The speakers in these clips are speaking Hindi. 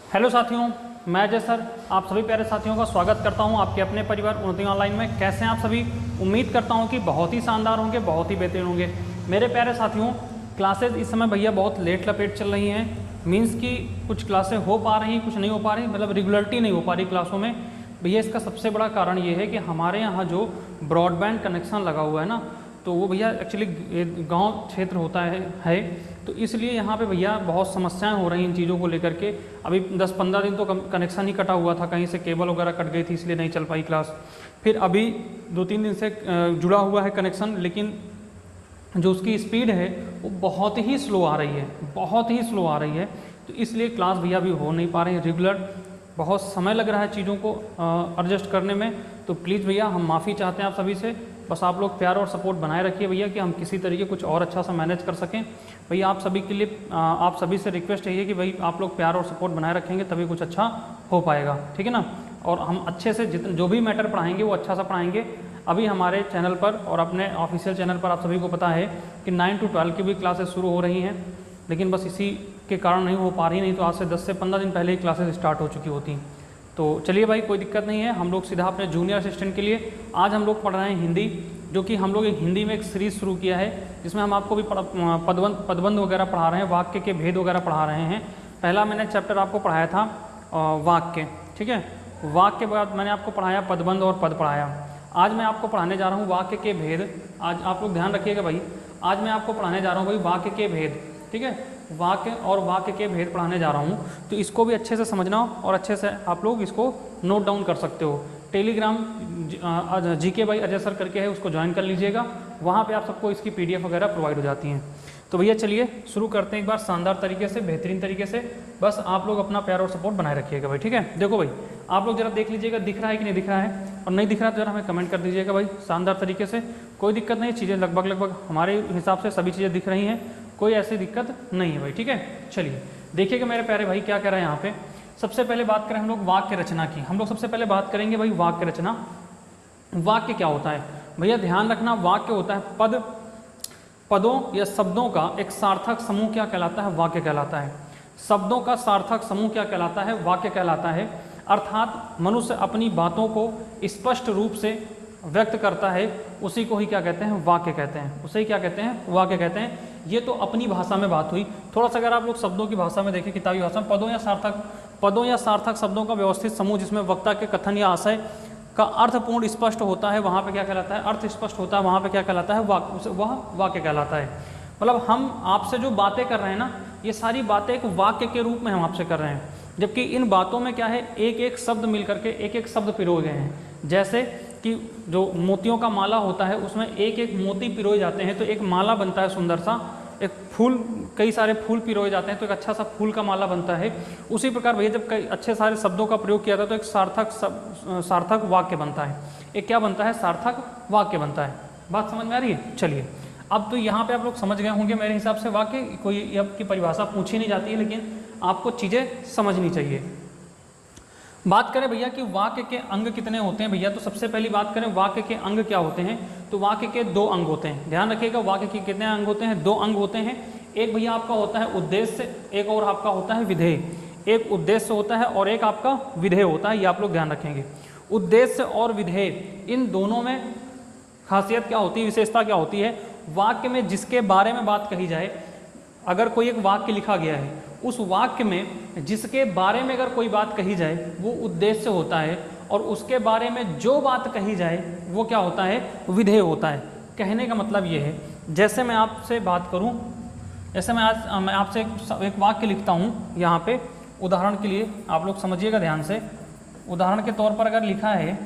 हेलो साथियों, मैं अजय सर आप सभी प्यारे साथियों का स्वागत करता हूं आपके अपने परिवार उन्नति ऑनलाइन में। कैसे हैं आप सभी? उम्मीद करता हूं कि बहुत ही शानदार होंगे, बहुत ही बेहतरीन होंगे। मेरे प्यारे साथियों, क्लासेस इस समय भैया बहुत लेट लपेट चल रही हैं। मीन्स कि कुछ क्लासें हो पा रही, कुछ नहीं हो पा रही, मतलब रेगुलरिटी नहीं हो पा रही क्लासों में। भैया इसका सबसे बड़ा कारण ये है कि हमारे यहाँ जो ब्रॉडबैंड कनेक्शन लगा हुआ है ना, तो वो भैया एक्चुअली गांव क्षेत्र होता है तो इसलिए यहाँ पे भैया बहुत समस्याएं हो रही हैं इन चीज़ों को लेकर के। अभी 10-15 दिन तो कनेक्शन ही कटा हुआ था, कहीं से केबल वगैरह कट गई थी, इसलिए नहीं चल पाई क्लास। फिर अभी 2-3 दिन से जुड़ा हुआ है कनेक्शन, लेकिन जो उसकी स्पीड है वो बहुत ही स्लो आ रही है, बहुत ही स्लो आ रही है। तो इसलिए क्लास भैया अभी हो नहीं पा रही है रेगुलर। बहुत समय लग रहा है चीज़ों को एडजस्ट करने में। तो प्लीज़ भैया हम माफ़ी चाहते हैं आप सभी से। बस आप लोग प्यार और सपोर्ट बनाए रखिए भैया कि हम किसी तरीके कुछ और अच्छा सा मैनेज कर सकें। भैया आप सभी के लिए आप सभी से रिक्वेस्ट यही है कि भाई आप लोग प्यार और सपोर्ट बनाए रखेंगे तभी कुछ अच्छा हो पाएगा, ठीक है ना। और हम अच्छे से जो भी मैटर पढ़ाएंगे वो अच्छा सा पढ़ाएंगे। अभी हमारे चैनल पर और अपने ऑफिशियल चैनल पर आप सभी को पता है कि 9 to 12 की भी क्लासेस शुरू हो रही हैं, लेकिन बस इसी के कारण नहीं हो पा रही, नहीं तो आज से 10 से 15 दिन पहले ही क्लासेस स्टार्ट हो चुकी होती। तो चलिए भाई, कोई दिक्कत नहीं है। हम लोग सीधा अपने जूनियर असिस्टेंट के लिए आज हम लोग पढ़ रहे हैं हिंदी, जो कि हम लोग एक हिंदी में एक सीरीज़ शुरू किया है जिसमें हम आपको भी पदबंध वगैरह पढ़ा रहे हैं, वाक्य के भेद वगैरह पढ़ा रहे हैं। पहला मैंने चैप्टर आपको पढ़ाया था वाक्य, ठीक है। वाक्य के बाद मैंने आपको पढ़ाया पदबंध और पद पढ़ाया। आज मैं आपको पढ़ाने जा रहा हूँ वाक्य के भेद। आज आप लोग ध्यान रखिएगा भाई, आज मैं आपको पढ़ाने जा रहा हूँ भाई वाक्य के भेद, ठीक है। वाक्य और वाक्य के भेद पढ़ाने जा रहा हूँ, तो इसको भी अच्छे से समझना और अच्छे से आप लोग इसको नोट डाउन कर सकते हो। Telegram GK by Ajay sir करके है, उसको ज्वाइन कर लीजिएगा। वहाँ पे आप सबको इसकी पीडीएफ वगैरह प्रोवाइड हो जाती हैं। तो भैया चलिए शुरू करते हैं एक बार शानदार तरीके से, बेहतरीन तरीके से। बस आप लोग अपना प्यार और सपोर्ट बनाए रखिएगा भाई, ठीक है। देखो भाई, आप लोग जरा देख लीजिएगा दिख रहा है कि नहीं दिख रहा है, और नहीं दिख रहा तो जरा हमें कमेंट कर दीजिएगा भाई शानदार तरीके से। कोई दिक्कत नहीं, चीज़ें लगभग हमारे हिसाब से सभी चीज़ें दिख रही हैं, कोई ऐसी दिक्कत नहीं है भाई, ठीक है। चलिए देखिएगा मेरे प्यारे भाई क्या कह रहे हैं यहाँ पे। सबसे पहले बात करें हम लोग वाक्य रचना की। हम लोग सबसे पहले बात करेंगे भाई वाक्य रचना। वाक्य क्या होता है भैया? ध्यान रखना, वाक्य होता है पदों या शब्दों का एक सार्थक समूह क्या कहलाता है? वाक्य कहलाता है। शब्दों का सार्थक समूह क्या कहलाता है? वाक्य कहलाता है। अर्थात मनुष्य अपनी बातों को स्पष्ट रूप से व्यक्त करता है, उसी को ही क्या कहते हैं? वाक्य कहते हैं। उसे ही क्या कहते हैं? वाक्य कहते हैं। ये तो अपनी भाषा में बात हुई। थोड़ा सा अगर आप लोग शब्दों की भाषा में देखें, किताबी भाषा में, पदों या सार्थक शब्दों का व्यवस्थित समूह जिसमें वक्ता के कथन या आशय का अर्थपूर्ण स्पष्ट होता है, वहाँ पे क्या कहलाता है? अर्थ स्पष्ट होता है, वहाँ पे क्या कहलाता है? वह वाक्य कहलाता है। मतलब हम आपसे जो बातें कर रहे हैं ना, ये सारी बातें एक वाक्य के रूप में हम आपसे कर रहे हैं, जबकि इन बातों में क्या है? एक एक शब्द मिल करके एक एक शब्द पिरोए गए हैं। जैसे कि जो मोतियों का माला होता है उसमें एक एक मोती पिरोए जाते हैं तो एक माला बनता है सुंदर सा। एक फूल, कई सारे फूल पिरोए जाते हैं तो एक अच्छा सा फूल का माला बनता है। उसी प्रकार भैया जब कई अच्छे सारे शब्दों का प्रयोग किया जाता है तो एक सार्थक वाक्य बनता है। एक क्या बनता है? सार्थक वाक्य बनता है। बात समझ में आ रही है? चलिए, अब तो यहाँ पे आप लोग समझ गए होंगे मेरे हिसाब से। वाक्य कोई आपकी परिभाषा पूछी नहीं जाती है, लेकिन आपको चीज़ें समझनी चाहिए। बात करें भैया कि वाक्य के अंग कितने होते हैं भैया, तो सबसे पहली बात करें वाक्य के अंग क्या होते हैं, तो वाक्य के 2 अंग होते हैं। ध्यान रखिएगा, वाक्य के कितने अंग होते हैं? 2 अंग होते हैं। एक भैया आपका होता है उद्देश्य, एक और आपका होता है विधेय। एक उद्देश्य होता है और एक आपका विधेय होता है, ये आप लोग ध्यान रखेंगे। उद्देश्य और विधेय, इन दोनों में खासियत क्या होती है, विशेषता क्या होती है? वाक्य में जिसके बारे में बात कही जाए, अगर कोई एक वाक्य लिखा गया है, उस वाक्य में जिसके बारे में अगर कोई बात कही जाए वो उद्देश्य होता है, और उसके बारे में जो बात कही जाए वो क्या होता है? विधेय होता है। कहने का मतलब ये है, जैसे मैं आपसे बात करूं, जैसे मैं आपसे एक वाक्य लिखता हूं यहाँ पे, उदाहरण के लिए आप लोग समझिएगा ध्यान से। उदाहरण के तौर पर अगर लिखा है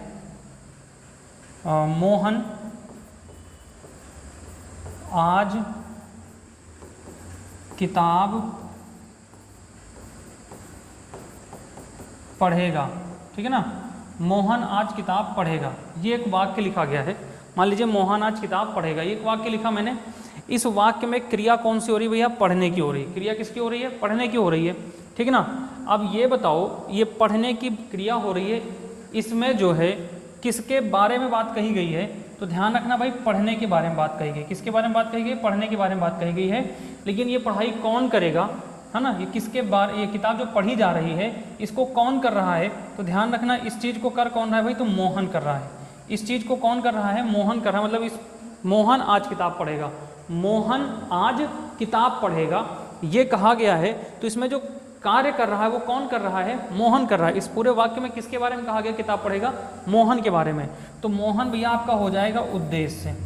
मोहन आज किताब पढ़ेगा, ठीक है ना। मोहन आज किताब पढ़ेगा, ये एक वाक्य लिखा गया है। मान लीजिए मोहन आज किताब पढ़ेगा, ये एक वाक्य लिखा मैंने। इस वाक्य में क्रिया कौन सी हो रही है भैया? पढ़ने की हो रही है। क्रिया किसकी हो रही है? पढ़ने की हो रही है, ठीक है ना। अब ये बताओ, ये पढ़ने की क्रिया हो रही है, इसमें जो है किसके बारे में बात कही गई है? तो ध्यान रखना भाई, पढ़ने के बारे में बात कही गई। किसके बारे में बात कही गई? पढ़ने के बारे में बात कही गई है। लेकिन ये पढ़ाई कौन करेगा? है ना, ये किसके बारे, ये किताब जो पढ़ी जा रही है इसको कौन कर रहा है, तो ध्यान रखना इस चीज़ को कर कौन रहा है भाई, तो मोहन कर रहा है। इस चीज़ को कौन कर रहा है, मोहन कर रहा है, मतलब इस मोहन आज किताब पढ़ेगा, मोहन आज किताब पढ़ेगा, ये कहा गया है। तो इसमें जो कार्य कर रहा है वो कौन कर रहा है, मोहन कर रहा है। इस पूरे वाक्य में किसके बारे में कहा गया किताब पढ़ेगा, मोहन के बारे में। तो मोहन भैया आपका हो जाएगा उद्देश्य,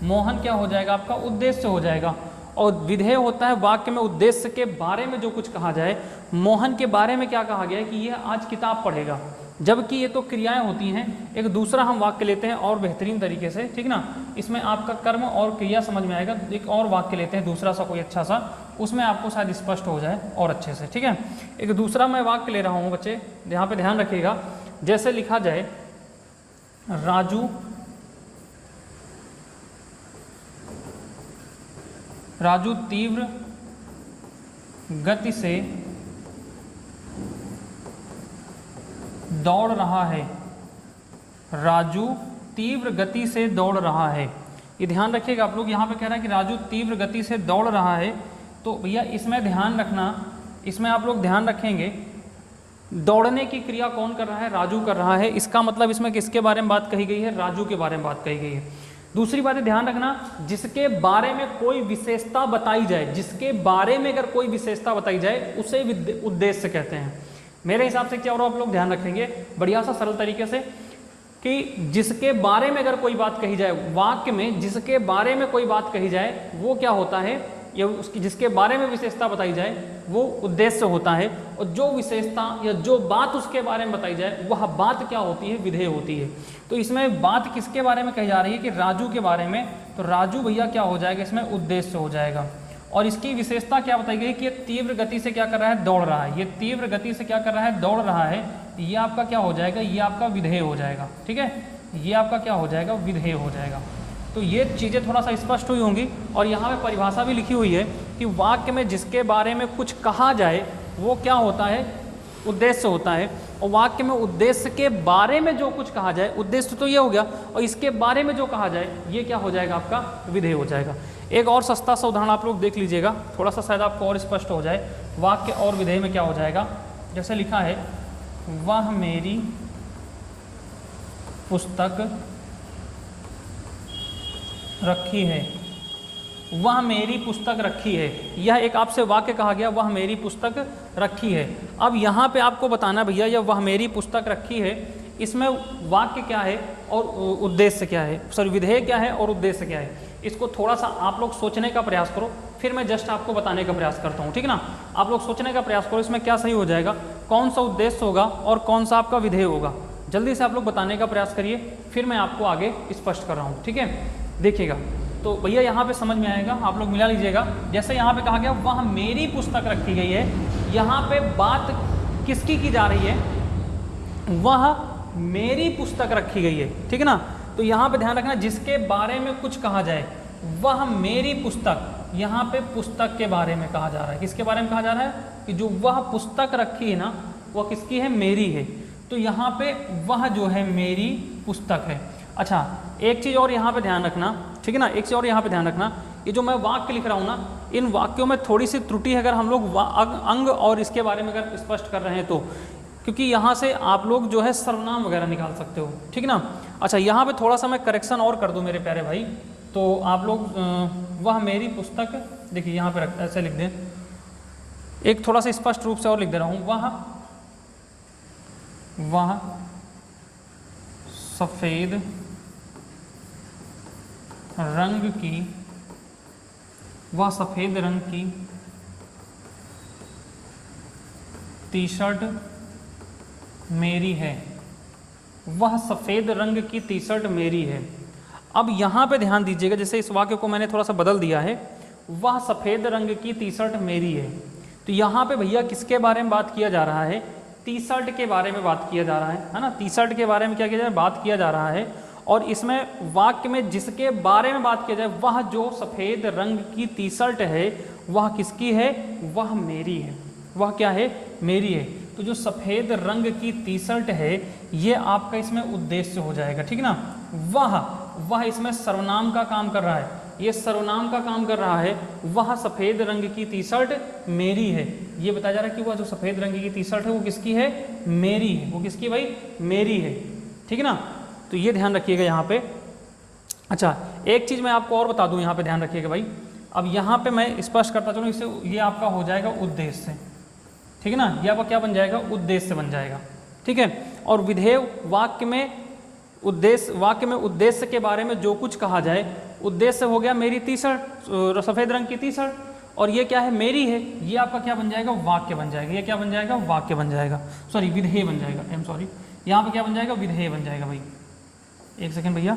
मोहन क्या हो जाएगा आपका, उद्देश्य हो जाएगा। और विधेय होता है वाक्य में उद्देश्य के बारे में जो कुछ कहा जाए। मोहन के बारे में क्या कहा गया है कि यह आज किताब पढ़ेगा, जबकि ये तो क्रियाएं होती हैं। एक दूसरा हम वाक्य लेते हैं और बेहतरीन तरीके से, ठीक ना, इसमें आपका कर्म और क्रिया समझ में आएगा। एक और वाक्य लेते हैं दूसरा सा कोई अच्छा सा, उसमें आपको शायद स्पष्ट हो जाए और अच्छे से, ठीक है। एक दूसरा मैं वाक्य ले रहा हूँ बच्चे, यहाँ पे ध्यान रखिएगा। जैसे लिखा जाए राजू तीव्र गति से दौड़ रहा है, राजू तीव्र गति से दौड़ रहा है। ये ध्यान रखिएगा आप लोग, यहाँ पे कह रहा है कि राजू तीव्र गति से दौड़ रहा है। तो भैया इसमें ध्यान रखना, इसमें आप लोग ध्यान रखेंगे दौड़ने की क्रिया कौन कर रहा है, राजू कर रहा है। इसका मतलब इसमें किसके बारे में बात कही गई है, राजू के बारे में बात कही गई है। दूसरी बात है ध्यान रखना, जिसके बारे में कोई विशेषता बताई जाए, जिसके बारे में अगर कोई विशेषता बताई जाए उसे उद्देश्य कहते हैं। मेरे हिसाब से क्या, और आप लोग ध्यान रखेंगे बढ़िया सा सरल तरीके से, कि जिसके बारे में अगर कोई बात कही जाए, वाक्य में जिसके बारे में कोई बात कही जाए वो क्या होता है, या उसकी जिसके बारे में विशेषता बताई जाए वो उद्देश्य होता है। और जो विशेषता या जो बात उसके बारे में बताई जाए वह बात क्या होती है, विधेय होती है। तो इसमें बात किसके बारे में कही जा रही है कि राजू के बारे में, तो राजू भैया क्या हो जाएगा, इसमें उद्देश्य हो जाएगा। और इसकी विशेषता क्या बताई गई कि ये तीव्र गति से क्या कर रहा है, दौड़ रहा है। ये तीव्र गति से क्या कर रहा है, दौड़ रहा है। ये आपका क्या हो जाएगा, ये आपका विधेय हो जाएगा, ठीक है। ये आपका क्या हो जाएगा, विधेय हो जाएगा। तो ये चीज़ें थोड़ा सा स्पष्ट हुई होंगी। और यहाँ पे परिभाषा भी लिखी हुई है कि वाक्य में जिसके बारे में कुछ कहा जाए वो क्या होता है, उद्देश्य होता है। और वाक्य में उद्देश्य के बारे में जो कुछ कहा जाए, उद्देश्य तो ये हो गया, और इसके बारे में जो कहा जाए ये क्या हो जाएगा, आपका विधेय हो जाएगा। एक और सस्ता सा उदाहरण आप लोग देख लीजिएगा, थोड़ा सा शायद आपको और स्पष्ट हो जाए वाक्य और विधेय में क्या हो जाएगा। जैसे लिखा है, वह मेरी पुस्तक रखी है, वह मेरी पुस्तक रखी है। यह एक आपसे वाक्य कहा गया, वह मेरी पुस्तक रखी है। अब यहाँ पे आपको बताना भैया, यह वह मेरी पुस्तक रखी है, इसमें वाक्य क्या है और उद्देश्य क्या है, सॉरी विधेय क्या है और उद्देश्य क्या है। इसको थोड़ा सा आप लोग सोचने का प्रयास करो, फिर मैं जस्ट आपको बताने का प्रयास करता हूँ, ठीक ना। आप लोग सोचने का प्रयास करो इसमें क्या सही हो जाएगा, कौन सा उद्देश्य होगा और कौन सा आपका विधेय होगा। जल्दी से आप लोग बताने का प्रयास करिए, फिर मैं आपको आगे स्पष्ट कर रहा हूँ, ठीक है। देखिएगा तो भैया यहाँ पे समझ में आएगा, आप लोग मिला लीजिएगा। जैसे यहाँ पे कहा गया वह मेरी पुस्तक रखी गई है, यहाँ पे बात किसकी की जा रही है, वह मेरी पुस्तक रखी गई है, ठीक है ना। तो यहाँ पे ध्यान रखना, जिसके बारे में कुछ कहा जाए वह मेरी पुस्तक, यहाँ पे पुस्तक के बारे में कहा जा रहा है। किसके बारे में कहा जा रहा है कि जो वह पुस्तक रखी है ना वह किसकी है, मेरी है। तो यहाँ पे वह जो है मेरी पुस्तक है। अच्छा एक चीज़ और यहाँ पे ध्यान रखना, ठीक है ना, एक चीज़ और यहाँ पे ध्यान रखना, ये जो मैं वाक्य लिख रहा हूँ ना, इन वाक्यों में थोड़ी सी त्रुटि है अगर हम लोग अंग और इसके बारे में अगर स्पष्ट कर रहे हैं तो, क्योंकि यहाँ से आप लोग जो है सर्वनाम वगैरह निकाल सकते हो, ठीक ना। अच्छा यहाँ पे थोड़ा सा मैं करेक्शन और कर दूँ मेरे प्यारे भाई, तो आप लोग वह मेरी पुस्तक, देखिए यहाँ पे ऐसे लिख दें, एक थोड़ा सा स्पष्ट रूप से और लिख दे रहा हूँ, वह सफ़ेद रंग की, वह सफ़ेद रंग की टी शर्ट मेरी है, वह सफ़ेद रंग की टी शर्ट मेरी है। अब यहाँ पे ध्यान दीजिएगा, जैसे इस वाक्य को मैंने थोड़ा सा बदल दिया है, वह सफ़ेद रंग की टी शर्ट मेरी है। तो यहाँ पे भैया किसके बारे में बात किया जा रहा है, टी शर्ट के बारे में बात किया जा रहा है ना। टी शर्ट के बारे में क्या किया जाए, बात किया जा रहा है। और इसमें वाक्य में जिसके बारे में बात किया जाए, वह जो सफ़ेद रंग की टी शर्ट है वह किसकी है, वह मेरी है। वह क्या है, मेरी है। तो जो सफ़ेद रंग की टी शर्ट है ये आपका इसमें उद्देश्य हो जाएगा, ठीक ना। वह इसमें सर्वनाम का काम कर रहा है, ये सर्वनाम का काम कर रहा है। वह सफ़ेद रंग की टी शर्ट मेरी है, ये बताया जा रहा है कि वह जो सफ़ेद रंग की टी शर्ट है वो किसकी है, मेरी है। वो किसकी भाई, मेरी है, ठीक है ना। तो ये ध्यान रखिएगा यहाँ पे। अच्छा, एक चीज़ मैं आपको और बता दूँ यहाँ पे, ध्यान रखिएगा भाई। अब यहाँ पे मैं स्पष्ट करता चलूँ, इससे ये आपका हो जाएगा उद्देश्य, ठीक है ना। ये आपका क्या बन जाएगा, उद्देश्य बन जाएगा, ठीक है। और विधेय वाक्य में उद्देश्य, वाक्य में उद्देश्य के बारे में जो कुछ कहा जाए, उद्देश्य हो गया मेरी टी शर्ट, सफ़ेद रंग की टी शर्ट, और ये क्या है, मेरी है, ये आपका क्या बन जाएगा, वाक्य बन जाएगा। ये क्या बन जाएगा, वाक्य बन जाएगा, सॉरी विधेय बन जाएगा, आई एम सॉरी। यहाँ पे क्या बन जाएगा, विधेय बन जाएगा भाई। एक सेकेंड भैया,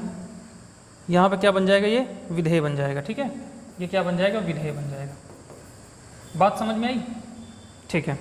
यहाँ पे क्या बन जाएगा, ये विधेय बन जाएगा, ठीक है। ये क्या बन जाएगा, विधेय बन जाएगा। बात समझ में आई, ठीक है।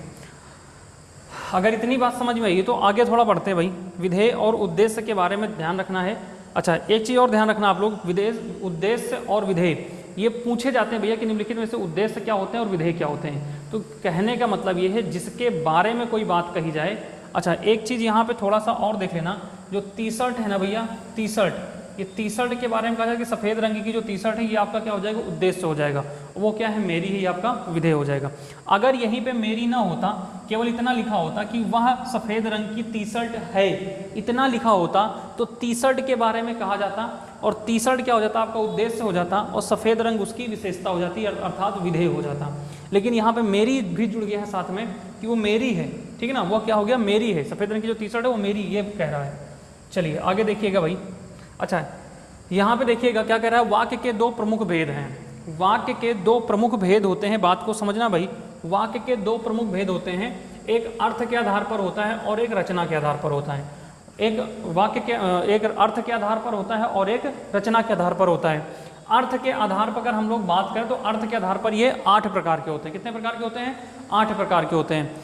अगर इतनी बात समझ में आई तो आगे थोड़ा बढ़ते हैं भाई। विधेय और उद्देश्य के बारे में ध्यान रखना है। अच्छा, एक चीज़ और ध्यान रखना आप लोग, विधेय, उद्देश्य और विधेय ये पूछे जाते हैं भैया कि निम्नलिखित में से उद्देश्य क्या होते हैं और विधेय क्या होते हैं। तो कहने का मतलब ये है जिसके बारे में कोई बात कही जाए। अच्छा, एक चीज़ यहाँ पे थोड़ा सा और देख लेना, जो टी शर्ट है ना भैया, टी शर्ट, ये टी शर्ट के बारे में कहा जाए कि सफ़ेद रंग की जो टी शर्ट है ये आपका क्या हो जाएगा, उद्देश्य हो जाएगा। वो क्या है, मेरी ही, आपका विधेय हो जाएगा। अगर यहीं पे मेरी ना होता, केवल इतना लिखा होता कि वह सफ़ेद रंग की टी शर्ट है, इतना लिखा होता तो टी शर्ट के बारे में कहा जाता, और टी शर्ट क्या हो जाता, आपका उद्देश्य हो जाता, और सफ़ेद रंग उसकी विशेषता हो जाती, अर्थात विधेय हो जाता। लेकिन यहाँ पे मेरी भी जुड़ गया है साथ में कि वो मेरी है, ठीक है ना। वो क्या हो गया, मेरी है, सफ़ेद रंग की जो टी शर्ट है वो मेरी, ये कह रहा है। चलिए आगे देखिएगा भाई। अच्छा, यहाँ पे देखिएगा क्या कह रहा है, वाक्य के दो प्रमुख भेद हैं। वाक्य के दो प्रमुख भेद होते हैं, बात को समझना भाई। वाक्य के दो प्रमुख भेद होते हैं, एक अर्थ के आधार पर होता है और एक रचना के आधार पर होता है। एक वाक्य के एक अर्थ के आधार पर होता है और एक रचना के आधार पर होता है। अर्थ के आधार पर अगर हम लोग बात करें तो अर्थ के आधार पर ये 8 प्रकार के होते हैं। कितने प्रकार के होते हैं, 8 प्रकार के होते हैं।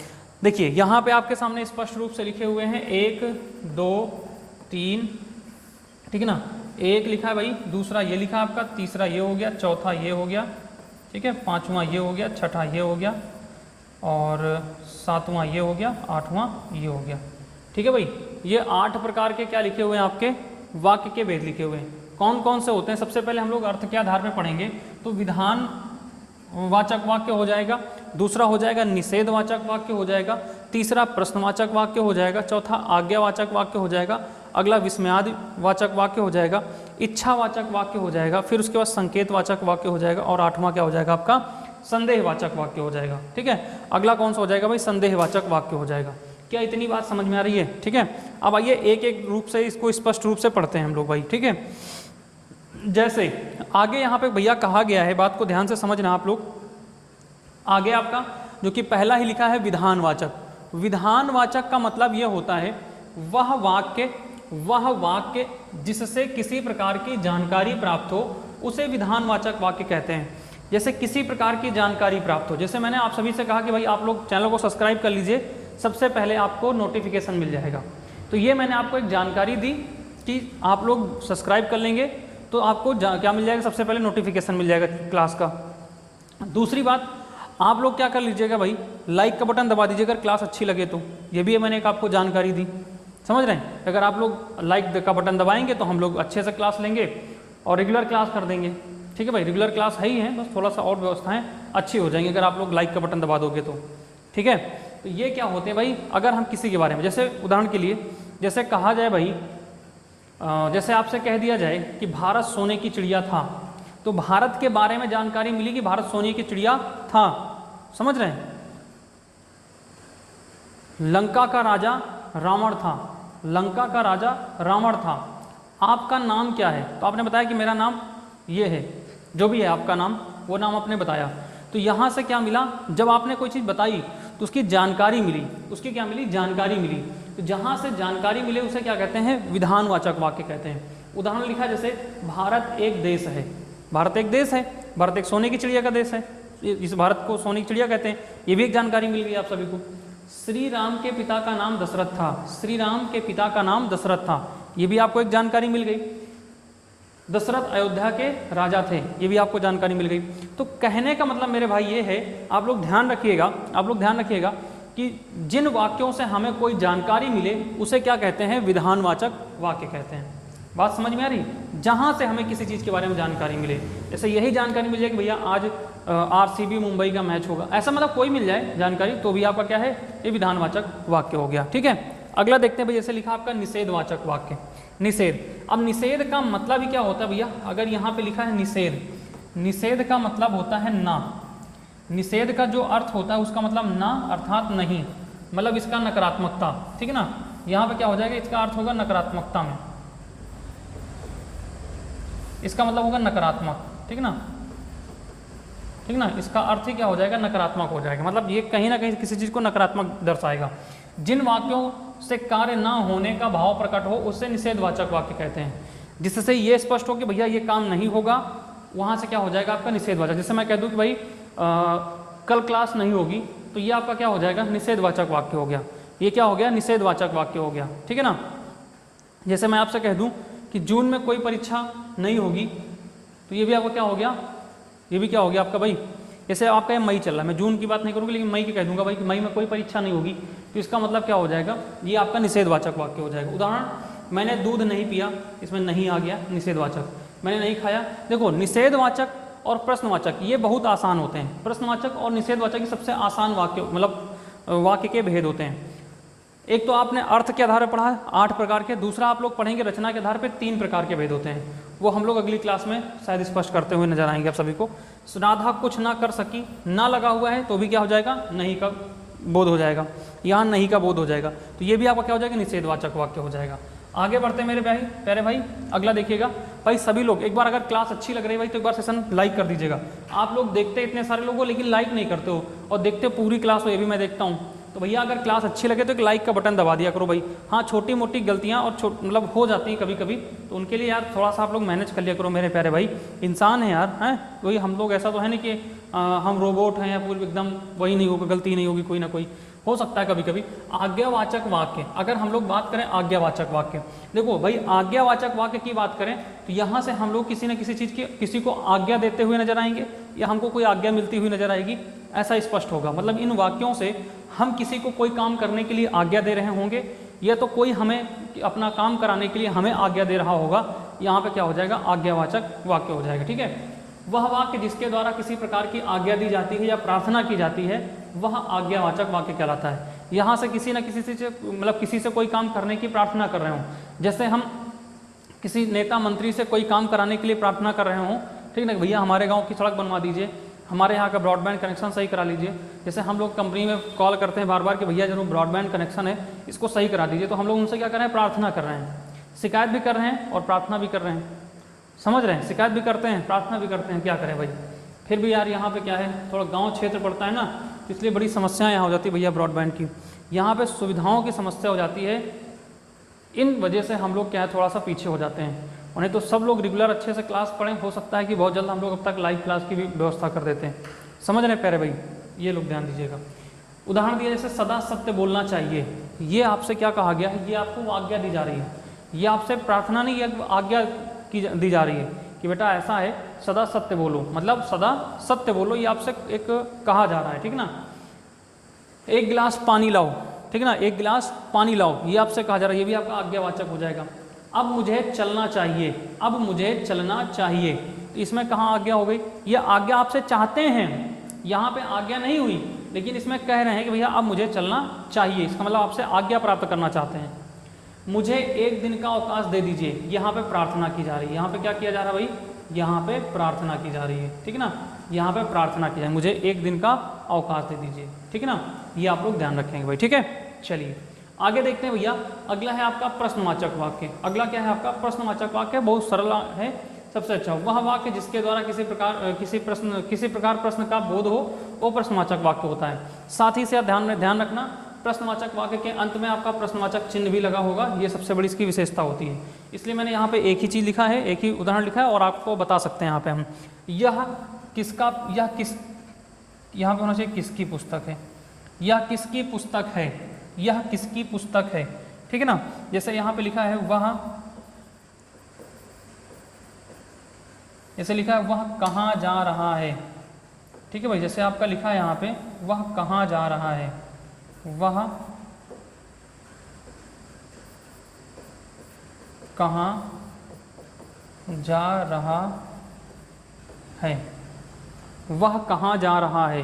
देखिए यहाँ पे आपके सामने स्पष्ट रूप से लिखे हुए हैं 1 2 3, ठीक है ना। एक लिखा है भाई, दूसरा ये लिखा आपका, तीसरा ये हो गया, चौथा ये हो गया, ठीक है, पांचवा ये हो गया, छठा ये हो गया, और सातवां ये हो गया, आठवां ये हो गया, ठीक है भाई। ये 8 प्रकार के क्या लिखे हुए हैं, आपके वाक्य के भेद लिखे हुए हैं। कौन कौन से होते हैं, सबसे पहले हम लोग अर्थ के आधार पर पढ़ेंगे तो विधान वाचक वाक्य हो जाएगा, दूसरा हो जाएगा निषेधवाचक वाक्य हो जाएगा, तीसरा प्रश्नवाचक वाक्य हो जाएगा, चौथा आज्ञावाचक वाक्य हो जाएगा, अगला विस्मयादि वाचक वाक्य हो जाएगा, इच्छावाचक वाक्य हो जाएगा, फिर उसके बाद संकेतवाचक वाक्य हो जाएगा, और 8वां क्या हो जाएगा आपका, संदेहवाचक वाक्य हो जाएगा, ठीक है। अगला कौन सा हो जाएगा भाई, संदेहवाचक वाक्य हो जाएगा। क्या इतनी बात समझ में आ रही है, ठीक है। अब आइए एक एक रूप से इसको स्पष्ट रूप से पढ़ते हैं हम लोग भाई, ठीक है। जैसे आगे यहाँ पे भैया कहा गया है, बात को ध्यान से समझना आप लोग। आगे आपका जो कि पहला ही लिखा है विधानवाचक। विधानवाचक का मतलब ये होता है वह वाक्य जिससे किसी प्रकार की जानकारी प्राप्त हो, उसे विधानवाचक वाक्य कहते हैं। जैसे किसी प्रकार की जानकारी प्राप्त हो, जैसे मैंने आप सभी से कहा कि भाई आप लोग चैनल को सब्सक्राइब कर लीजिए, सबसे पहले आपको नोटिफिकेशन मिल जाएगा। तो ये मैंने आपको एक जानकारी दी कि आप लोग सब्सक्राइब कर लेंगे तो आपको क्या मिल जाएगा, सबसे पहले नोटिफिकेशन मिल जाएगा क्लास का। दूसरी बात, आप लोग क्या कर लीजिएगा भाई, लाइक का बटन दबा दीजिएगा अगर क्लास अच्छी लगे तो। ये भी मैंने एक आपको जानकारी दी, समझ रहे हैं। अगर आप लोग लाइक का बटन दबाएंगे तो हम लोग अच्छे से क्लास लेंगे और रेगुलर क्लास कर देंगे, ठीक है भाई। रेगुलर क्लास है ही है, बस थोड़ा सा और व्यवस्थाएं अच्छी हो जाएंगी अगर आप लोग लाइक का बटन दबा दोगे तो, ठीक है। तो ये क्या होते हैं भाई, अगर हम किसी के बारे में, जैसे उदाहरण के लिए जैसे कहा जाए भाई, जैसे आपसे कह दिया जाए कि भारत सोने की चिड़िया था, तो भारत के बारे में जानकारी मिली कि भारत सोने की चिड़िया था, समझ रहे हैं। लंका का राजा रावण था, लंका का राजा रावण था। आपका नाम क्या है, तो आपने बताया कि मेरा नाम ये है, जो भी है आपका नाम, वो नाम आपने बताया। तो यहाँ से क्या मिला, जब आपने कोई चीज़ बताई तो उसकी जानकारी मिली, उसकी क्या मिली, जानकारी मिली। तो जहाँ से जानकारी मिले उसे क्या कहते हैं, विधानवाचक वाक्य कहते हैं। उदाहरण लिखा जैसे भारत एक देश है, भारत एक देश है, भारत एक सोने की चिड़िया का देश है, इस भारत को सोने की चिड़िया कहते हैं, ये भी एक जानकारी मिल गई आप सभी को। श्री राम के पिता का नाम दशरथ था, श्री राम के पिता का नाम दशरथ था, ये भी आपको एक जानकारी मिल गई। दशरथ अयोध्या के राजा थे, ये भी आपको जानकारी मिल गई। तो कहने का मतलब मेरे भाई ये है, आप लोग ध्यान रखिएगा कि जिन वाक्यों से हमें कोई जानकारी मिले उसे क्या कहते हैं, विधानवाचक वाक्य कहते हैं। बात समझ में आ रही, जहाँ से हमें किसी चीज़ के बारे में जानकारी मिले। जैसे यही जानकारी मिल जाए कि भैया आज आरसीबी मुंबई का मैच होगा, ऐसा मतलब कोई मिल जाए जानकारी तो भी आपका क्या है, ये विधानवाचक वाक्य हो गया। ठीक है, अगला देखते हैं भैया, जैसे लिखा आपका निषेधवाचक वाक्य। निषेध, अब निषेध का मतलब ही क्या होता है भैया, अगर यहाँ पे लिखा है निषेध, निषेध का मतलब होता है ना। निषेध का जो अर्थ होता है उसका मतलब ना अर्थात नहीं, मतलब इसका नकारात्मकता। ठीक है ना, यहाँ पे क्या हो जाएगा, इसका अर्थ होगा नकारात्मकता में, इसका मतलब होगा नकारात्मक। ठीक ना, ठीक ना, इसका अर्थ ही क्या हो जाएगा, नकारात्मक हो जाएगा, मतलब ये कहीं ना कहीं किसी चीज़ को नकारात्मक दर्शाएगा। जिन वाक्यों से कार्य ना होने का भाव प्रकट हो उससे निषेधवाचक वाक्य कहते हैं। जिससे ये स्पष्ट हो कि भैया ये काम नहीं होगा, वहाँ से क्या हो जाएगा आपका निषेधवाचक। जैसे मैं कह दूँ कि भाई कल क्लास नहीं होगी, तो ये आपका क्या हो जाएगा, निषेधवाचक वाक्य हो गया। ये क्या हो गया, निषेधवाचक वाक्य हो गया। ठीक है ना, जैसे मैं आपसे कह दूँ कि जून में कोई परीक्षा नहीं होगी, तो ये भी आपका क्या हो गया, ये भी क्या हो गया आपका भाई, जैसे आपका ये मई चल रहा है, मैं जून की बात नहीं करूँगी लेकिन मई की कह दूंगा भाई कि मई में कोई परीक्षा नहीं होगी, तो इसका मतलब क्या हो जाएगा, ये आपका निषेधवाचक वाक्य हो जाएगा। उदाहरण, मैंने दूध नहीं पिया, इसमें नहीं आ गया निषेधवाचक। मैंने नहीं खाया, देखो निषेधवाचक और प्रश्नवाचक ये बहुत आसान होते हैं। प्रश्नवाचक और निषेधवाचक ये सबसे आसान वाक्य, मतलब वाक्य के भेद होते हैं। एक तो आपने अर्थ के आधार पर पढ़ा है 8 प्रकार के, दूसरा आप लोग पढ़ेंगे रचना के आधार पर 3 प्रकार के भेद होते हैं। वो हम लोग अगली क्लास में शायद स्पष्ट करते हुए नजर आएंगे आप सभी को। राधा कुछ ना कर सकी, ना लगा हुआ है तो भी क्या हो जाएगा, नहीं का बोध हो जाएगा, यहाँ नहीं का बोध हो जाएगा, तो ये भी आपका क्या हो जाएगा, निषेधवाचक वाक्य हो जाएगा। आगे बढ़ते हैं मेरे भाई, प्यारे भाई, अगला देखिएगा भाई। सभी लोग एक बार अगर क्लास अच्छी लग रही है भाई तो एक बार सेशन लाइक कर दीजिएगा। आप लोग देखते इतने सारे लोग हो लेकिन लाइक नहीं करते हो, और देखते हो पूरी क्लास हो, ये भी मैं देखता हूँ। तो भैया अगर क्लास अच्छी लगे तो एक लाइक का बटन दबा दिया करो भाई। हाँ, छोटी मोटी गलतियाँ और मतलब हो जाती हैं कभी कभी, तो उनके लिए यार थोड़ा सा आप लोग मैनेज कर लिया करो मेरे प्यारे भाई। इंसान है यार, हैं वही हम लोग, ऐसा तो है नहीं कि हम रोबोट हैं या पूरी एकदम वही नहीं होगा, गलती नहीं होगी, कोई ना कोई हो सकता है कभी कभी। आज्ञावाचक वाक्य, अगर हम लोग बात करें आज्ञावाचक वाक्य, देखो भाई आज्ञावाचक वाक्य की बात करें तो यहाँ से हम लोग किसी न किसी चीज़ की, किसी को आज्ञा देते हुए नजर आएंगे या हमको कोई आज्ञा मिलती हुई नजर आएगी, ऐसा स्पष्ट होगा। मतलब इन वाक्यों से हम किसी को कोई काम करने के लिए आज्ञा दे रहे होंगे या तो कोई हमें अपना काम कराने के लिए हमें आज्ञा दे रहा होगा, यहाँ पे क्या हो जाएगा, आज्ञावाचक वाक्य हो जाएगा। ठीक है, वह वाक्य जिसके द्वारा किसी प्रकार की आज्ञा दी जाती है या प्रार्थना की जाती है वह आज्ञावाचक वाक्य कहलाता है। यहाँ से किसी न किसी से, मतलब किसी से कोई काम करने की प्रार्थना कर रहे हों, जैसे हम किसी नेता मंत्री से कोई काम कराने के लिए प्रार्थना कर रहे हों, ठीक ना, भैया हमारे गाँव की सड़क बनवा दीजिए, हमारे यहाँ का ब्रॉडबैंड कनेक्शन सही करा लीजिए। जैसे हम लोग कंपनी में कॉल करते हैं बार बार कि भैया जो ब्रॉडबैंड कनेक्शन है इसको सही करा दीजिए, तो हम लोग उनसे क्या कर रहे हैं, प्रार्थना कर रहे हैं, शिकायत भी कर रहे हैं और प्रार्थना भी कर रहे हैं। समझ रहे हैं, शिकायत भी करते हैं, प्रार्थना भी करते हैं, क्या करें भाई। फिर भी यार यहाँ पे क्या है, थोड़ा गांव क्षेत्र पड़ता है ना, तो इसलिए बड़ी समस्याएं यहाँ हो जाती है भैया ब्रॉडबैंड की। यहाँ पे सुविधाओं की समस्या हो जाती है, इन वजह से हम लोग क्या है थोड़ा सा पीछे हो जाते हैं। उन्हें तो सब लोग रेगुलर अच्छे से क्लास पढ़ें, हो सकता है कि बहुत जल्द हम लोग अब तक लाइव क्लास की भी व्यवस्था कर देते हैं। समझ रहे हैं प्यारे भाई, ये लोग ध्यान दीजिएगा। उदाहरण दिया जैसे सदा सत्य बोलना चाहिए, ये आपसे क्या कहा गया है, ये आपको आज्ञा दी जा रही है, ये आपसे प्रार्थना नहीं, ये आज्ञा दी जा रही है कि बेटा ऐसा है सदा सत्य बोलो, मतलब सदा सत्य बोलो, ये आपसे एक कहा जा रहा है। ठीक ना, एक गिलास पानी लाओ, ठीक ना, एक गिलास पानी लाओ, ये आपसे कहा जा रहा है, ये भी आपका आज्ञावाचक हो जाएगा। अब मुझे चलना चाहिए, अब मुझे चलना चाहिए, तो इसमें कहाँ आज्ञा हो गई, ये आज्ञा आपसे चाहते हैं, यहाँ पे आज्ञा नहीं हुई, लेकिन इसमें कह रहे हैं कि भैया अब मुझे चलना चाहिए, इसका मतलब आपसे आज्ञा प्राप्त करना चाहते हैं। मुझे एक दिन का अवकाश दे दीजिए, यहाँ पे प्रार्थना की जा रही है, यहाँ पे क्या किया जा रहा है भाई, यहाँ पे प्रार्थना की जा रही है। ठीक है ना, यहाँ पे प्रार्थना की जाए, मुझे एक दिन का अवकाश दे दीजिए। ठीक है ना, ये आप लोग ध्यान रखेंगे भाई। ठीक है, चलिए आगे देखते हैं भैया। अगला है आपका प्रश्नवाचक वाक्य। अगला क्या है आपका, प्रश्नवाचक वाक्य, बहुत सरल है, सबसे अच्छा वह वाक्य जिसके द्वारा किसी प्रकार प्रश्न का बोध हो वो प्रश्नवाचक वाक्य होता है। साथ ही से ध्यान रखना, प्रश्नवाचक वाक्य के अंत में आपका प्रश्नवाचक चिन्ह भी लगा होगा, ये सबसे बड़ी इसकी विशेषता होती है। इसलिए मैंने यहाँ पे एक ही चीज़ लिखा है, एक ही उदाहरण लिखा है और आपको बता सकते हैं यहाँ पे हम, यह किसका, यहाँ पे होना चाहिए किसकी पुस्तक है, यह किसकी पुस्तक है, यह किसकी पुस्तक है। ठीक है ना, जैसे यहाँ पे लिखा है वह, जैसे लिखा है वह कहाँ जा रहा है। ठीक है भाई, जैसे आपका लिखा है यहाँ पे वह कहाँ जा रहा है, वह कहाँ जा रहा है, वह कहाँ जा रहा है।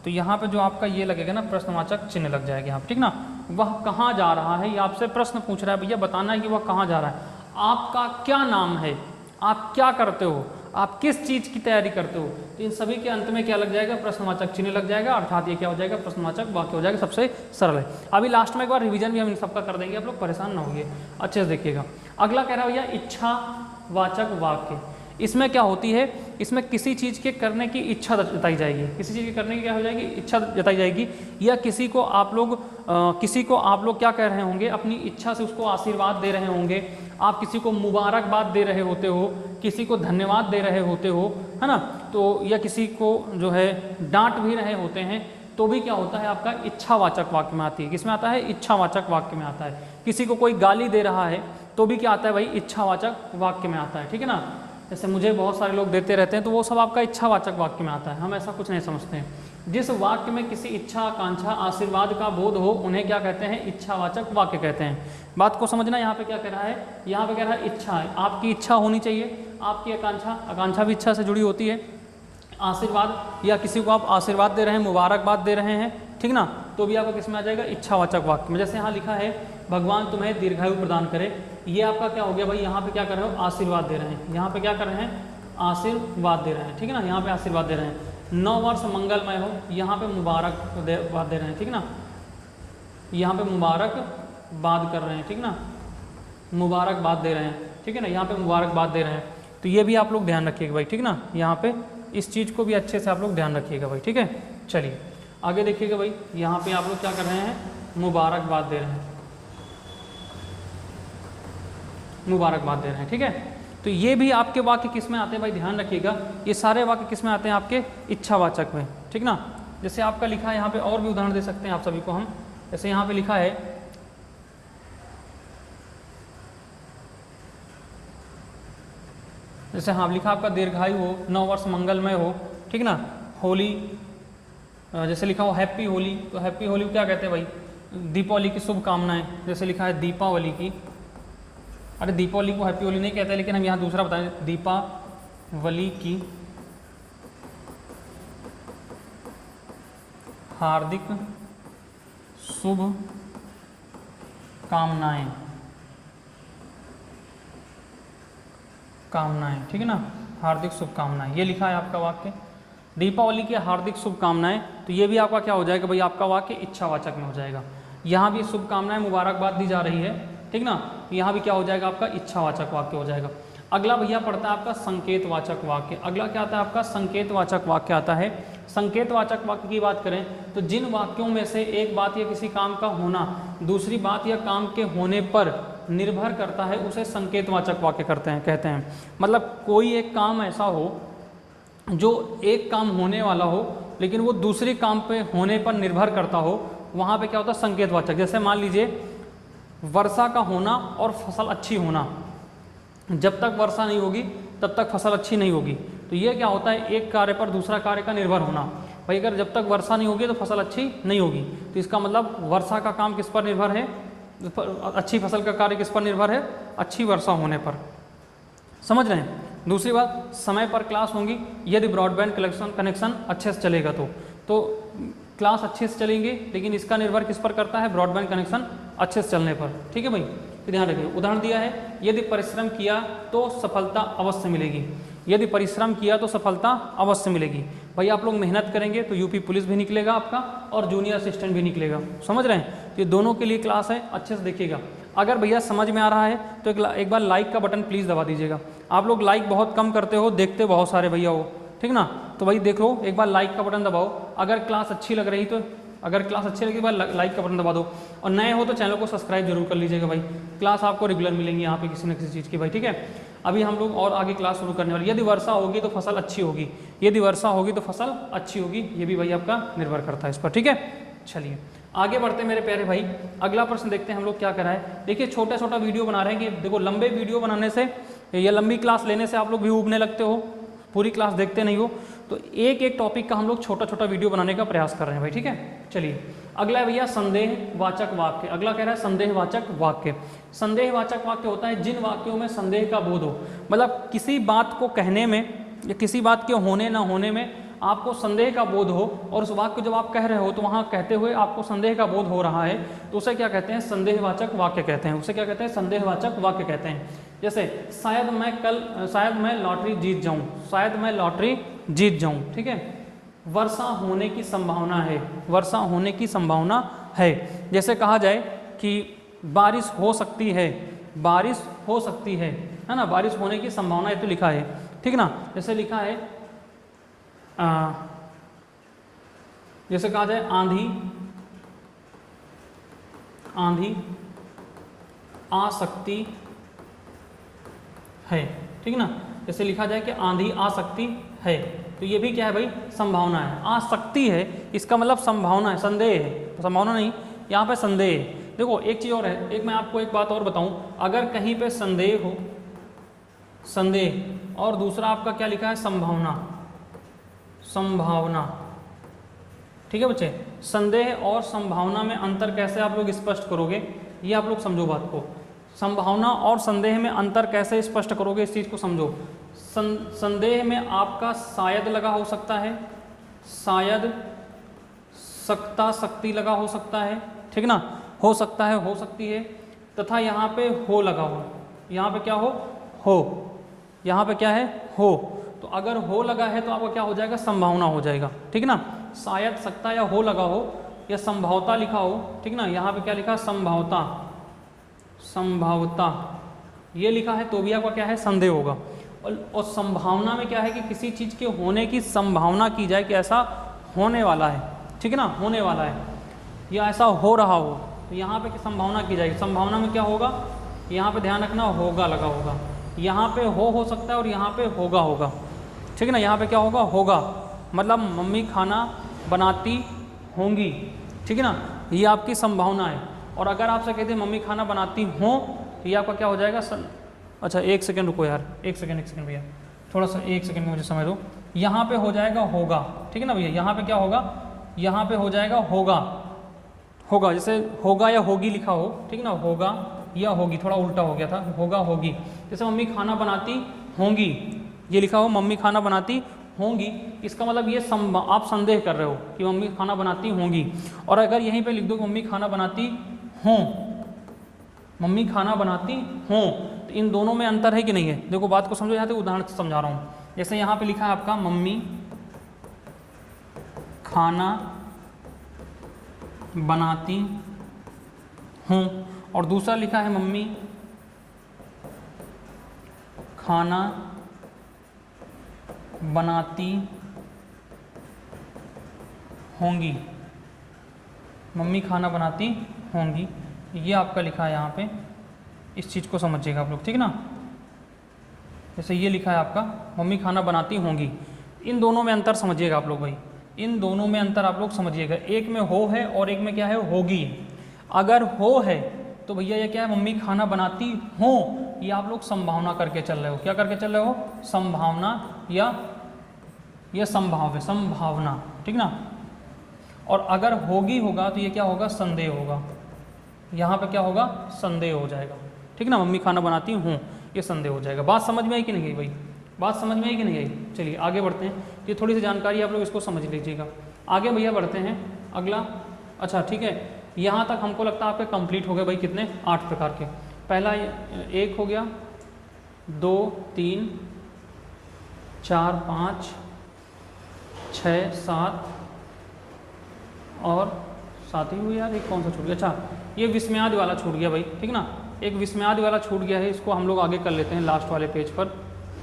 तो यहाँ पे जो आपका ये लगेगा ना प्रश्नवाचक चिन्ह लग जाएगा यहाँ पे, ठीक ना। वह कहाँ जा रहा है, ये आपसे प्रश्न पूछ रहा है, भैया बताना है कि वह कहाँ जा रहा है। आपका क्या नाम है, आप क्या करते हो, आप किस चीज़ की तैयारी करते हो, तो इन सभी के अंत में क्या लग जाएगा, प्रश्नवाचक चिन्ह लग जाएगा, अर्थात ये क्या हो जाएगा, प्रश्नवाचक वाक्य हो जाएगा। सबसे सरल है। अभी लास्ट में एक बार रिवीजन भी हम इन सबका कर देंगे, आप लोग परेशान ना होइए, अच्छे से देखिएगा। अगला कह रहा है भैया इच्छावाचक वाक्य। इसमें क्या होती है, इसमें किसी चीज़ के करने की इच्छा जताई जाएगी, किसी चीज़ के करने की क्या हो जाएगी, इच्छा जताई जाएगी, या किसी को आप लोग क्या कह रहे होंगे, अपनी इच्छा से उसको आशीर्वाद दे रहे होंगे, आप किसी को मुबारकबाद दे रहे होते हो, किसी को धन्यवाद दे रहे होते हो, है ना। तो या किसी को जो है डांट भी रहे होते हैं, तो भी क्या होता है आपका इच्छावाचक वाक्य में आती है। किसमें आता है, इच्छावाचक वाक्य में आता है। किसी को कोई गाली दे रहा है तो भी क्या आता है भाई, इच्छावाचक वाक्य में आता है, ठीक है ना। जैसे मुझे बहुत सारे लोग देते रहते हैं, तो वो सब आपका इच्छावाचक वाक्य में आता है। हम ऐसा कुछ नहीं समझते हैं। जिस वाक्य में किसी इच्छा, आकांक्षा, आशीर्वाद का बोध हो, उन्हें क्या कहते हैं, इच्छावाचक वाक्य कहते हैं। बात को समझना। यहाँ पे क्या कह रहा है, यहाँ पे कह रहा है इच्छा है, आपकी इच्छा होनी चाहिए, आपकी आकांक्षा भी इच्छा से जुड़ी होती है। आशीर्वाद, या किसी को आप आशीर्वाद दे रहे हैं, मुबारकबाद दे रहे हैं, ठीक ना, तो भी आपका किस में आ जाएगा, इच्छावाचक वाक्य में। जैसे यहाँ लिखा है भगवान तुम्हें दीर्घायु प्रदान करे, ये आपका क्या हो गया भाई, यहाँ पे क्या कर रहे हो, आशीर्वाद दे रहे हैं। यहाँ पे क्या कर रहे हैं, आशीर्वाद दे रहे हैं, ठीक है ना। यहाँ पे आशीर्वाद दे रहे हैं। 9 वर्ष मंगलमय हो, यहाँ पे मुबारकबाद दे रहे हैं, ठीक ना। यहाँ पे मुबारकबाद कर रहे हैं, ठीक ना, मुबारकबाद दे रहे हैं, ठीक है ना। यहाँ पे मुबारकबाद दे रहे हैं, तो ये भी आप लोग ध्यान रखिएगा भाई, ठीक ना। यहाँ पे इस चीज़ को भी अच्छे से आप लोग ध्यान रखिएगा भाई, ठीक है। चलिए आगे देखिएगा भाई, यहाँ पे आप लोग क्या कर रहे हैं, मुबारकबाद दे रहे हैं, मुबारकबाद दे रहे हैं, ठीक है। तो ये भी आपके वाक्य किस में आते हैं भाई, ध्यान रखिएगा, ये सारे वाक्य किस में आते हैं, आपके इच्छावाचक में, ठीक ना। जैसे आपका लिखा है यहाँ पे, और भी उदाहरण दे सकते हैं आप सभी को हम। जैसे यहाँ पे लिखा है, जैसे हाँ लिखा आपका दीर्घायु हो, 9 वर्ष मंगलमय हो, ठीक ना। होली, जैसे लिखा हो हैप्पी होली, तो हैप्पी होली को क्या कहते हैं भाई, दीपावली की शुभकामनाएं। जैसे लिखा है दीपावली की, अरे दीपावली को हैप्पी होली नहीं कहते, लेकिन हम यहाँ दूसरा बताएं, दीपावली की हार्दिक शुभ कामनाएं, ठीक है ना, हार्दिक शुभकामनाएं, ये लिखा है आपका वाक्य, दीपावली की हार्दिक शुभकामनाएं। तो ये भी आपका क्या हो जाएगा भाई, आपका वाक्य इच्छावाचक में हो जाएगा। यहाँ भी शुभकामनाएं, मुबारकबाद दी जा रही है, ठीक ना, यहाँ भी क्या हो जाएगा, आपका इच्छावाचक वाक्य हो जाएगा। अगला भैया पड़ता है आपका संकेतवाचक वाक्य। अगला क्या आता है आपका, संकेतवाचक वाक्य आता है। संकेतवाचक वाक्य की बात करें तो जिन वाक्यों में से एक बात या किसी काम का होना दूसरी बात या काम के होने पर निर्भर करता है, उसे संकेतवाचक वाक्य कहते हैं। मतलब कोई एक काम ऐसा हो जो एक काम होने वाला हो लेकिन वो दूसरे काम पे होने पर निर्भर करता हो, वहाँ पे क्या होता है, संकेतवाचक। जैसे मान लीजिए वर्षा का होना और फसल अच्छी होना, जब तक वर्षा नहीं होगी तब तक फसल अच्छी नहीं होगी। तो ये क्या होता है, एक कार्य पर दूसरा कार्य का निर्भर होना। भाई अगर जब तक वर्षा नहीं होगी तो फसल अच्छी नहीं होगी, तो इसका मतलब वर्षा का काम किस पर निर्भर है, अच्छी फसल का कार्य किस पर निर्भर है, अच्छी वर्षा होने पर। समझ रहे हैं। दूसरी बात, समय पर क्लास होंगी यदि ब्रॉडबैंड कनेक्शन अच्छे से चलेगा तो क्लास अच्छे से चलेंगे, लेकिन इसका निर्भर किस पर करता है, ब्रॉडबैंड कनेक्शन अच्छे से चलने पर। ठीक है भाई, तो ध्यान रखिए। उदाहरण दिया है, यदि परिश्रम किया तो सफलता अवश्य मिलेगी। यदि परिश्रम किया तो सफलता अवश्य मिलेगी। भाई आप लोग मेहनत करेंगे तो यूपी पुलिस भी निकलेगा आपका और जूनियर असिस्टेंट भी निकलेगा। समझ रहे हैं। तो ये दोनों के लिए क्लास है, अच्छे से देखिएगा। अगर भैया समझ में आ रहा है तो एक बार लाइक का बटन प्लीज़ दबा दीजिएगा। आप लोग लाइक बहुत कम करते हो, देखते बहुत सारे भैया हो, ठीक ना। तो भाई देख लो, एक बार लाइक का बटन दबाओ। अगर क्लास अच्छी लग रही तो एक बार लाइक का बटन दबा दो। और नए हो तो चैनल को सब्सक्राइब जरूर कर लीजिएगा भाई। क्लास आपको रेगुलर मिलेंगी यहाँ पे किसी न किसी चीज़ की भाई, ठीक है। अभी हम लोग और आगे क्लास शुरू करने वाले। यदि वर्षा होगी तो फसल अच्छी होगी, यदि वर्षा होगी तो फसल अच्छी होगी, ये भी भाई आपका निर्भर करता है इस पर, ठीक है। चलिए आगे बढ़ते हैं मेरे प्यारे भाई। अगला प्रश्न देखते हैं हम लोग क्या करा है। देखिए छोटा छोटा वीडियो बना रहे हैं कि देखो लंबे वीडियो बनाने से या लंबी क्लास लेने से आप लोग भी उबने लगते हो, पूरी क्लास देखते नहीं हो। तो एक एक टॉपिक का हम लोग छोटा छोटा वीडियो बनाने का प्रयास कर रहे हैं भाई, ठीक है। चलिए अगला है भैया संदेहवाचक वाक्य। अगला कह रहा है संदेहवाचक वाक्य। संदेहवाचक वाक्य होता है जिन वाक्यों में संदेह का बोध हो, मतलब किसी बात को कहने में या किसी बात के होने ना होने में आपको संदेह का बोध हो, और उस वाक्य को जब आप कह रहे हो तो वहाँ कहते हुए आपको संदेह का बोध हो रहा है, तो उसे क्या कहते हैं? संदेहवाचक वाक्य कहते हैं। उसे क्या कहते हैं? संदेहवाचक वाक्य कहते हैं। जैसे शायद मैं लॉटरी जीत जाऊँ, शायद मैं लॉटरी जीत जाऊँ, ठीक है। वर्षा होने की संभावना है, वर्षा होने की संभावना है। जैसे कहा जाए कि बारिश हो सकती है, बारिश हो सकती है ना, बारिश होने की संभावना है तो लिखा है, ठीक ना। जैसे लिखा है जैसे कहा जाए आंधी आंधी आ सकती है, ठीक ना। जैसे लिखा जाए कि आंधी आ सकती है, तो ये भी क्या है भाई? संभावना है। आ सकती है इसका मतलब संभावना है, संदेह है, तो संभावना नहीं, यहाँ पे संदेह है। देखो एक चीज़ और है, एक मैं आपको एक बात और बताऊं, अगर कहीं पे संदेह हो, संदेह, और दूसरा आपका क्या लिखा है? संभावना, संभावना, ठीक है बच्चे। संदेह और संभावना में अंतर कैसे आप लोग स्पष्ट करोगे, ये आप लोग समझो बात को। संभावना और संदेह में अंतर कैसे स्पष्ट करोगे, इस चीज़ को समझो। संदेह में आपका शायद लगा हो सकता है, शायद, सकता, सकती लगा हो सकता है, ठीक ना, हो सकता है, हो सकती है, तथा यहाँ पे हो लगा हो। यहाँ पे क्या हो, यहाँ पे क्या है? हो। तो अगर हो लगा है तो आपका क्या हो जाएगा? संभावना हो जाएगा, ठीक ना। शायद, सकता या हो लगा हो या संभावता लिखा हो, ठीक ना, यहाँ पे क्या लिखा है? संभावता, संभावता ये लिखा है तो भी आपका क्या है? संदेह होगा। और संभावना में क्या है कि किसी चीज़ के होने की संभावना की जाए कि ऐसा होने वाला है, ठीक है ना, होने वाला है या ऐसा हो रहा हो, तो यहाँ पे संभावना की जाएगी। संभावना में क्या होगा? यहाँ पे ध्यान रखना, होगा लगा होगा। यहाँ पे हो सकता है और यहाँ पे होगा, ठीक है ना। यहाँ पे क्या होगा? होगा, मतलब मम्मी खाना बनाती होंगी, ठीक है ना, ये आपकी संभावना है। और अगर आपसे कहते हैं मम्मी खाना बनाती हों, तो ये आपका क्या हो जाएगा? अच्छा एक सेकंड रुको यार, एक सेकंड भैया, थोड़ा सा एक सेकंड में मुझे समझ दो। यहाँ पे हो जाएगा होगा, ठीक है ना भैया। यहाँ पे क्या होगा? यहाँ पे हो जाएगा होगा, जैसे होगा या होगी लिखा हो, ठीक है ना, होगा या होगी, थोड़ा उल्टा हो गया था, होगा होगी। जैसे मम्मी खाना बनाती होंगी, ये लिखा हो मम्मी खाना बनाती होंगी, इसका मतलब ये आप संदेह कर रहे हो कि मम्मी खाना बनाती होंगी। और अगर यहीं पे लिख दो मम्मी खाना बनाती हों, मम्मी खाना बनाती हों, तो इन दोनों में अंतर है कि नहीं है? देखो बात को समझो, यहाँ से उदाहरण से समझा रहा हूँ। जैसे यहाँ पे लिखा है आपका मम्मी खाना बनाती हूँ, और दूसरा लिखा है मम्मी खाना बनाती होंगी, मम्मी खाना बनाती होंगी, ये आपका लिखा है यहाँ पे। इस चीज़ को समझिएगा आप लोग, ठीक है ना। जैसे ये लिखा है आपका मम्मी खाना बनाती होंगी, इन दोनों में अंतर समझिएगा आप लोग भाई, इन दोनों में अंतर आप लोग समझिएगा। एक में हो है और एक में क्या है? होगी। अगर हो है तो भैया ये क्या है? मम्मी खाना बनाती हों, ये आप लोग संभावना करके चल रहे हो। क्या करके चल रहे हो? संभावना, या ये संभाव है, संभावना, ठीक ना। और अगर होगी होगा तो ये क्या होगा? संदेह होगा। यहाँ पे क्या होगा? संदेह हो जाएगा, ठीक ना। मम्मी खाना बनाती हूँ, ये संदेह हो जाएगा। बात समझ में आई कि नहीं आई भाई? बात समझ में आई कि नहीं आई? चलिए आगे बढ़ते हैं, ये थोड़ी सी जानकारी आप लोग इसको समझ लीजिएगा। आगे भैया बढ़ते हैं अगला। अच्छा ठीक है, यहाँ तक हमको लगता है आपके कंप्लीट हो गए भाई। कितने? 8 प्रकार के। पहला 1 हो गया, 2 3 4 5 6 7 और 7 ही हुई यार। एक कौन सा छूट गया? अच्छा ये विस्मयादि वाला छूट गया भाई, ठीक ना। एक विस्मयादि वाला छूट गया है, इसको हम लोग आगे कर लेते हैं लास्ट वाले पेज पर,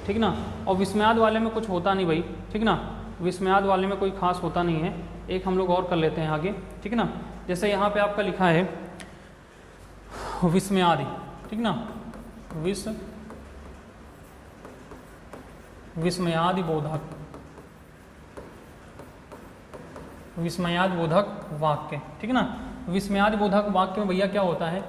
ठीक ना। और विस्मयादि वाले में कुछ होता नहीं भाई, ठीक ना। विस्मयादि वाले में कोई खास होता नहीं है। एक हम लोग और कर लेते हैं आगे, ठीक ना। जैसे यहाँ पे आपका लिखा है विस्मयादि, ठीक ना, विस्मयादि बोधक, विस्मयादि बोधक वाक्य, ठीक ना। विस्मयादि बोधक वाक्य में भैया क्या होता है?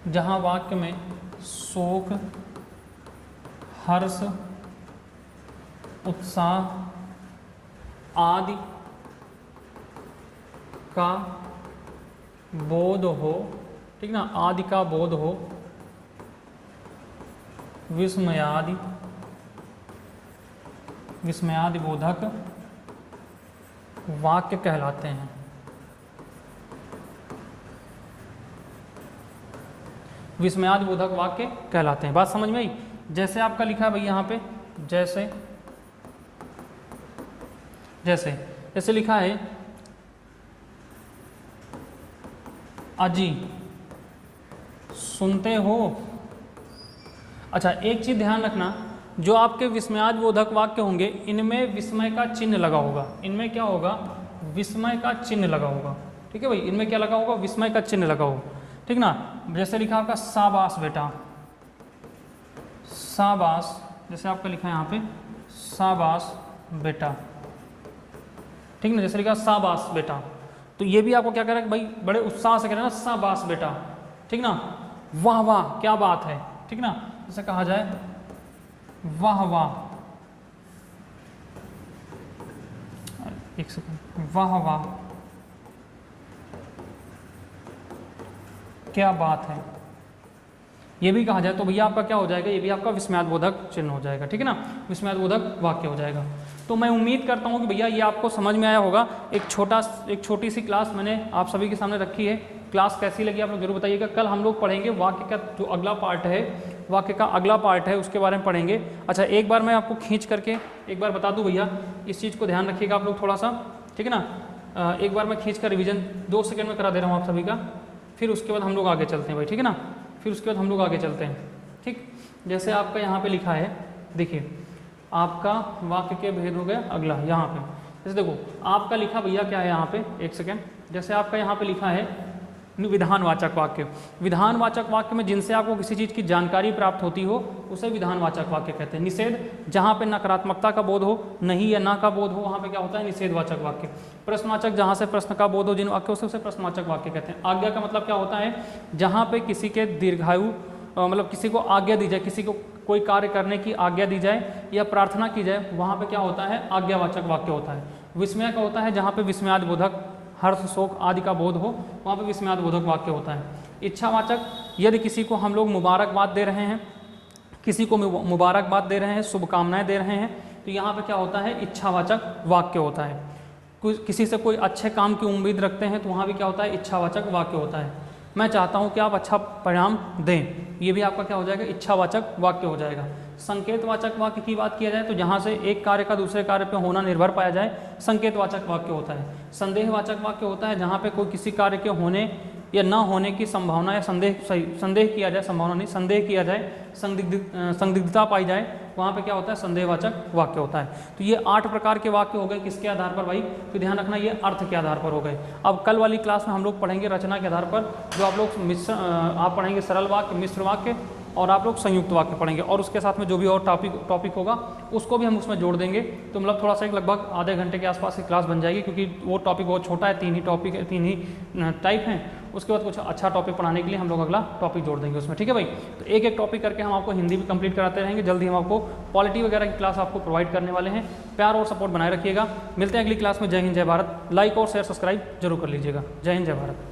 जहाँ वाक्य में शोक, हर्ष, उत्साह, आदि का बोध हो, ठीक ना, आदि का बोध हो, विस्मयादि बोधक वाक्य कहलाते हैं। विस्मयादि बोधक वाक्य कहलाते हैं। बात समझ में आई? जैसे आपका लिखा है भाई यहाँ पे, जैसे लिखा है अजी सुनते हो। अच्छा, एक चीज ध्यान रखना, जो आपके विस्मयादि बोधक वाक्य होंगे इनमें विस्मय का चिन्ह लगा होगा। इनमें क्या होगा? विस्मय का चिन्ह लगा होगा। ठीक है भाई, इनमें क्या लगा होगा? विस्मय का चिन्ह लगा होगा। ठीक ना, जैसे लिखा आपका शाबाश बेटा, शाबाश, जैसे आपका लिखा है यहाँ पे शाबाश बेटा, ठीक ना, जैसे लिखा शाबाश बेटा, तो ये भी आपको क्या कह रहा है भाई, बड़े उत्साह से कह रहे हैं ना, शाबाश बेटा, ठीक ना, वाह वाह क्या बात है, ठीक ना, जैसे कहा जाए वाह वाह, एक सेकंड, वाह वाह क्या बात है, ये भी कहा जाए तो भैया आपका क्या हो जाएगा? ये भी आपका विस्मयादिबोधक चिन्ह हो जाएगा। ठीक है ना, विस्मयादिबोधक वाक्य हो जाएगा। तो मैं उम्मीद करता हूँ कि भैया ये आपको समझ में आया होगा। एक छोटी सी क्लास मैंने आप सभी के सामने रखी है। क्लास कैसी लगी आप लोग जरूर बताइएगा। कल हम लोग पढ़ेंगे वाक्य का जो अगला पार्ट है, वाक्य का अगला पार्ट है, उसके बारे में पढ़ेंगे। अच्छा, एक बार मैं आपको खींच करके एक बार बता दूँ भैया, इस चीज़ को ध्यान रखिएगा आप लोग थोड़ा सा, ठीक है ना। एक बार मैं खींच कर रिविज़न 2 सेकेंड में करा दे रहा हूँ आप सभी का, फिर उसके बाद हम लोग आगे चलते हैं भाई, ठीक है ना, फिर उसके बाद हम लोग आगे चलते हैं। ठीक, जैसे आपका यहाँ पे लिखा है, देखिए आपका वाक्य के भेद हो गया अगला, यहाँ पे जैसे देखो आपका लिखा भैया क्या है यहाँ पे, एक सेकेंड, जैसे आपका यहाँ पे लिखा है विधानवाचक वाक्य। विधानवाचक वाक्य में जिनसे आपको किसी चीज़ की जानकारी प्राप्त होती हो उसे विधानवाचक वाक्य कहते हैं। निषेध, जहाँ पे नकारात्मकता का बोध हो, नहीं या ना का बोध हो, वहाँ पे क्या होता है? निषेधवाचक वाक्य। प्रश्नवाचक, जहाँ से प्रश्न का बोध हो जिन वाक्यों से, उसे प्रश्नवाचक वाक्य कहते हैं। आज्ञा का मतलब क्या होता है? जहाँ पे किसी के दीर्घायु मतलब किसी को आज्ञा दी जाए, किसी को कोई कार्य करने की आज्ञा दी जाए या प्रार्थना की जाए, वहाँ पे क्या होता है? आज्ञावाचक वाक्य होता है। विस्मय का होता है जहाँ पे विस्मयादिबोधक, हर्ष, शोक आदि का बोध हो, वहाँ पे विस्मयादिबोधक वाक्य होता है। इच्छावाचक, यदि किसी को हम लोग मुबारकबाद दे रहे हैं, किसी को मुबारकबाद दे रहे हैं, शुभकामनाएं दे रहे हैं, तो यहाँ पे क्या होता है? इच्छावाचक वाक्य होता है। किसी से कोई अच्छे काम की उम्मीद रखते हैं तो वहाँ भी क्या होता है? इच्छावाचक वाक्य होता है। मैं चाहता हूँ कि आप अच्छा परिणाम दें, ये भी आपका क्या हो जाएगा? इच्छावाचक वाक्य हो जाएगा। संकेतवाचक वाक्य की बात किया जाए तो जहाँ से एक कार्य का दूसरे कार्य पे होना निर्भर पाया जाए, संकेतवाचक वाक्य होता है। संदेहवाचक वाक्य होता है जहाँ पे कोई किसी कार्य के होने या ना होने की संभावना या संदेह किया जाए, संभावना नहीं, संदेह किया जाए, संदिग्धता पाई जाए, वहाँ पे क्या होता है? संदेहवाचक वाक्य होता है। तो ये 8 प्रकार के वाक्य हो गए। किसके आधार पर भाई? तो ध्यान रखना, ये अर्थ के आधार पर हो गए। अब कल वाली क्लास में हम लोग पढ़ेंगे रचना के आधार पर, जो आप लोग आप पढ़ेंगे सरल वाक्य, मिश्र वाक्य और आप लोग संयुक्त वाक्य पढ़ेंगे, और उसके साथ में जो भी और टॉपिक होगा उसको भी हम उसमें जोड़ देंगे। तो मतलब थोड़ा सा एक लगभग आधे घंटे के आसपास की क्लास बन जाएगी, क्योंकि वो टॉपिक बहुत छोटा है, 3 ही टॉपिक है, 3 ही टाइप हैं। उसके बाद कुछ अच्छा टॉपिक पढ़ाने के लिए हम लोग अगला टॉपिक जोड़ देंगे उसमें, ठीक है भाई। तो एक एक टॉपिक करके हम आपको हिंदी भी कंप्लीट कराते रहेंगे। जल्दी हम आपको पॉलिटी वगैरह की क्लास आपको प्रोवाइड करने वाले हैं। प्यार और सपोर्ट बनाए रखिएगा। मिलते हैं अगली क्लास में। जय हिंद, जय भारत। लाइक और शेयर सब्सक्राइब जरूर कर लीजिएगा। जय हिंद, जय भारत।